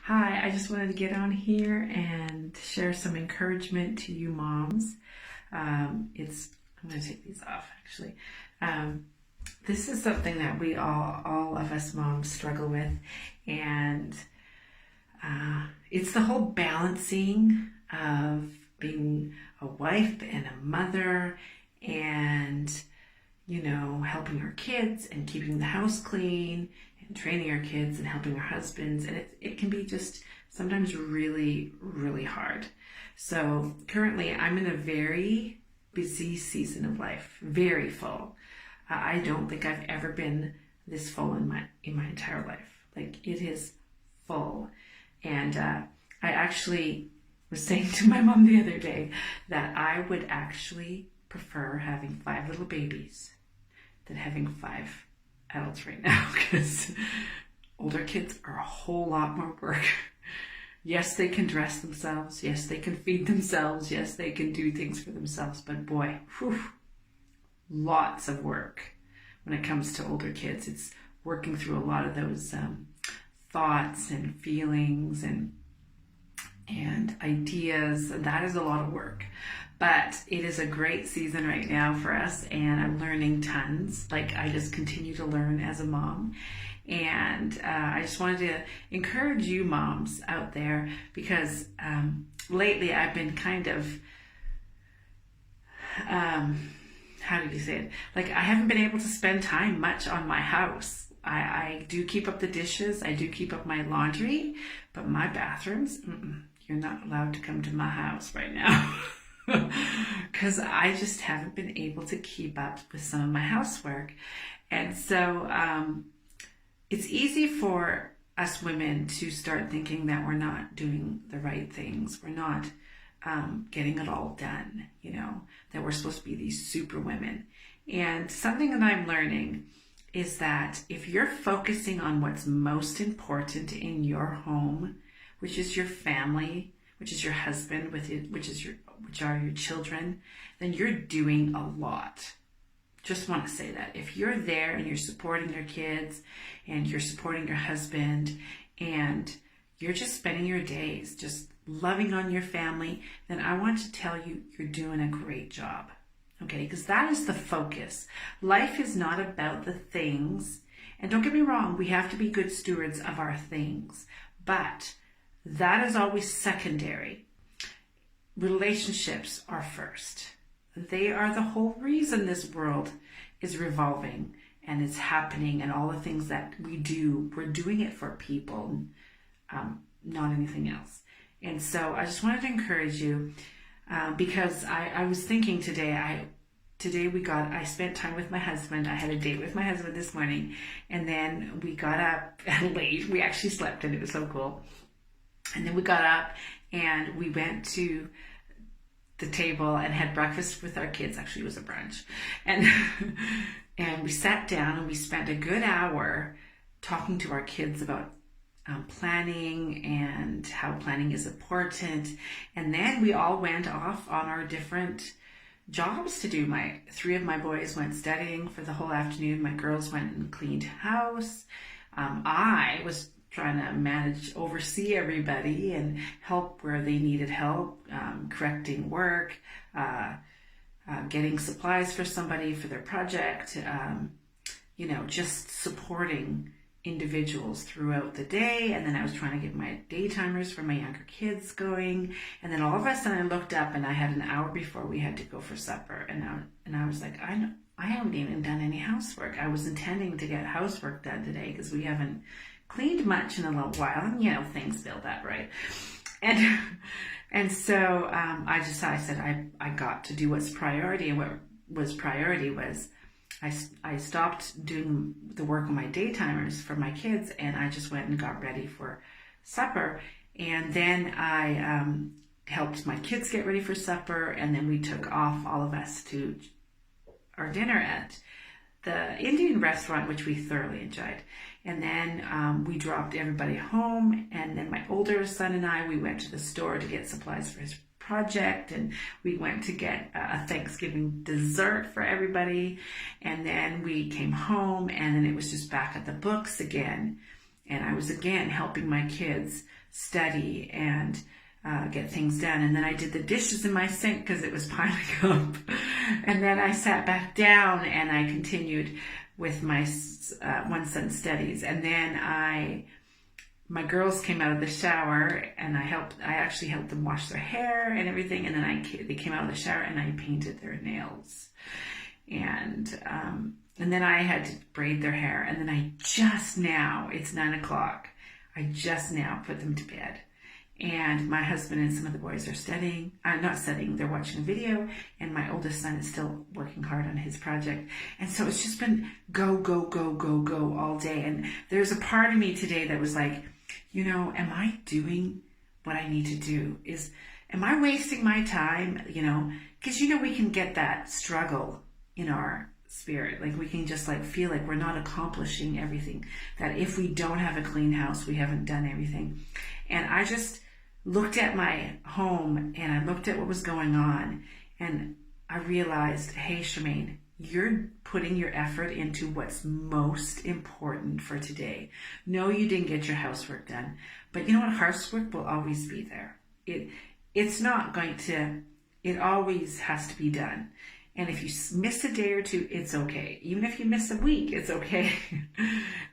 Hi, I just wanted to get on here and share some encouragement to you moms. I'm going to take these off actually. Um, this is something that we all of us moms struggle with, and it's the whole balancing of being a wife and a mother and helping our kids and keeping the house clean and training our kids and helping our husbands. And it can be just sometimes really, really hard. So currently I'm in a very busy season of life, very full. I don't think I've ever been this full in my entire life. Like, it is full. And I actually was saying to my mom the other day that I would actually prefer having 5 little babies than having 5 adults right now, because older kids are a whole lot more work. Yes, they can dress themselves. Yes, they can feed themselves. Yes, they can do things for themselves. But boy, lots of work when it comes to older kids. It's working through a lot of those thoughts and feelings and ideas. That is a lot of work. But it is a great season right now for us, and I'm learning tons. Like, I just continue to learn as a mom. And I just wanted to encourage you moms out there, because lately I've been kind of, how do you say it? Like, I haven't been able to spend time much on my house. I do keep up the dishes, I do keep up my laundry, but my bathrooms, you're not allowed to come to my house right now. Because I just haven't been able to keep up with some of my housework. And so it's easy for us women to start thinking that we're not doing the right things. We're not getting it all done, that we're supposed to be these super women. And something that I'm learning is that if you're focusing on what's most important in your home, which is your family, which is your husband, which are your children, then you're doing a lot. Just want to say that. If you're there and you're supporting your kids and you're supporting your husband and you're just spending your days just loving on your family, then I want to tell you, you're doing a great job. Okay, because that is the focus. Life is not about the things. And don't get me wrong, we have to be good stewards of our things. But that is always secondary. Relationships are first. They are the whole reason this world is revolving and is happening, and all the things that we do, we're doing it for people, not anything else. And so I just wanted to encourage you, because I was thinking today, I spent time with my husband. I had a date with my husband this morning, and then we got up late. We actually slept, and it was so cool. And then we got up and we went to the table and had breakfast with our kids. Actually, it was a brunch. And and we sat down and we spent a good hour talking to our kids about planning and how planning is important. And then we all went off on our different jobs to do. 3 of my boys went studying for the whole afternoon. My girls went and cleaned house. I was trying to oversee everybody and help where they needed help, correcting work, getting supplies for somebody for their project, just supporting individuals throughout the day. And then I was trying to get my daytimers for my younger kids going. And then all of a sudden I looked up and I had an hour before we had to go for supper. And I was like, I haven't even done any housework. I was intending to get housework done today because we haven't cleaned much in a little while, and things build up, right? And so I said I got to do what's priority, and what was priority was I stopped doing the work on my daytimers for my kids, and I just went and got ready for supper. And then I helped my kids get ready for supper, and then we took off, all of us, to our dinner at the Indian restaurant, which we thoroughly enjoyed. And then we dropped everybody home, and then my older son and I, we went to the store to get supplies for his project, and we went to get a Thanksgiving dessert for everybody. And then we came home, and then it was just back at the books again. And I was again helping my kids study and get things done. And then I did the dishes in my sink because it was piling up. And then I sat back down and I continued with my one son's studies. And then my girls came out of the shower and I actually helped them wash their hair and everything. And then they came out of the shower and I painted their nails. And then I had to braid their hair. And then it's 9 o'clock. I just now put them to bed. And my husband and some of the boys are not studying, they're watching a video. And my oldest son is still working hard on his project. And so it's just been go, go, go, go, go all day. And there's a part of me today that was like, am I doing what I need to do? Am I wasting my time? Because we can get that struggle in our spirit. Like we can just feel like we're not accomplishing everything. That if we don't have a clean house, we haven't done everything. And I just looked at my home and I looked at what was going on and I realized, hey, Charmaine, you're putting your effort into what's most important for today. No, you didn't get your housework done, but you know what? Housework will always be there. It's not going to, it always has to be done. And if you miss a day or two, it's okay. Even if you miss a week, it's okay.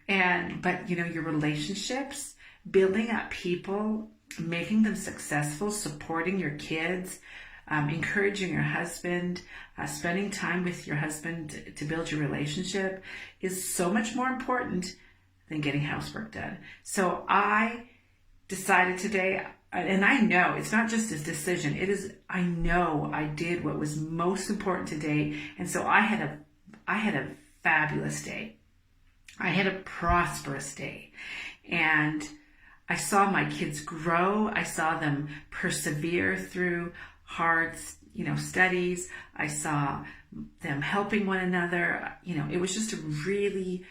But your relationships, building up people, making them successful, supporting your kids, encouraging your husband, spending time with your husband to build your relationship is so much more important than getting housework done. So I decided today, and I know it's not just a decision, I know I did what was most important today. And so I had a fabulous day. I had a prosperous day. And I saw my kids grow. I saw them persevere through hard, studies. I saw them helping one another. It was just a really,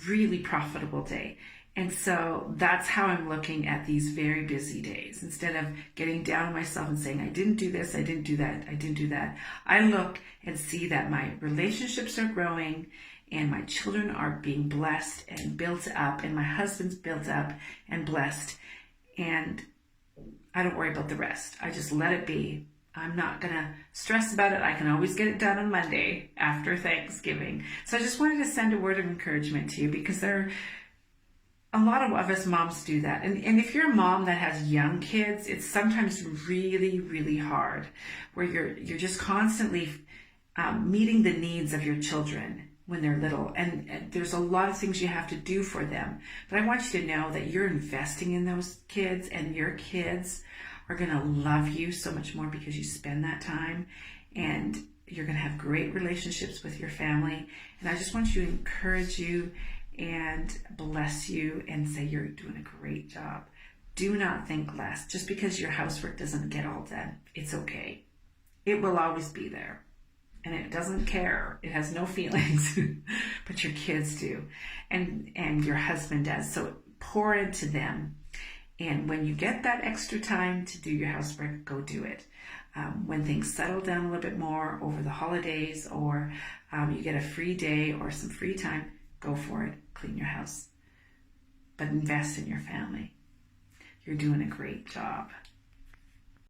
really profitable day. And so that's how I'm looking at these very busy days. Instead of getting down on myself and saying, I didn't do this, I didn't do that, I didn't do that. I look and see that my relationships are growing and my children are being blessed and built up and my husband's built up and blessed. And I don't worry about the rest. I just let it be. I'm not going to stress about it. I can always get it done on Monday after Thanksgiving. So I just wanted to send a word of encouragement to you because a lot of us moms do that. And if you're a mom that has young kids, it's sometimes really, really hard where you're just constantly meeting the needs of your children when they're little. And there's a lot of things you have to do for them. But I want you to know that you're investing in those kids and your kids are going to love you so much more because you spend that time and you're going to have great relationships with your family. And I just want you to encourage you and bless you and say you're doing a great job. Do not think less. Just because your housework doesn't get all done, it's okay. It will always be there. And it doesn't care. It has no feelings, but your kids do. And your husband does. So pour into them. And when you get that extra time to do your housework, go do it. When things settle down a little bit more over the holidays or you get a free day or some free time, go for it. Clean your house. But invest in your family. You're doing a great job.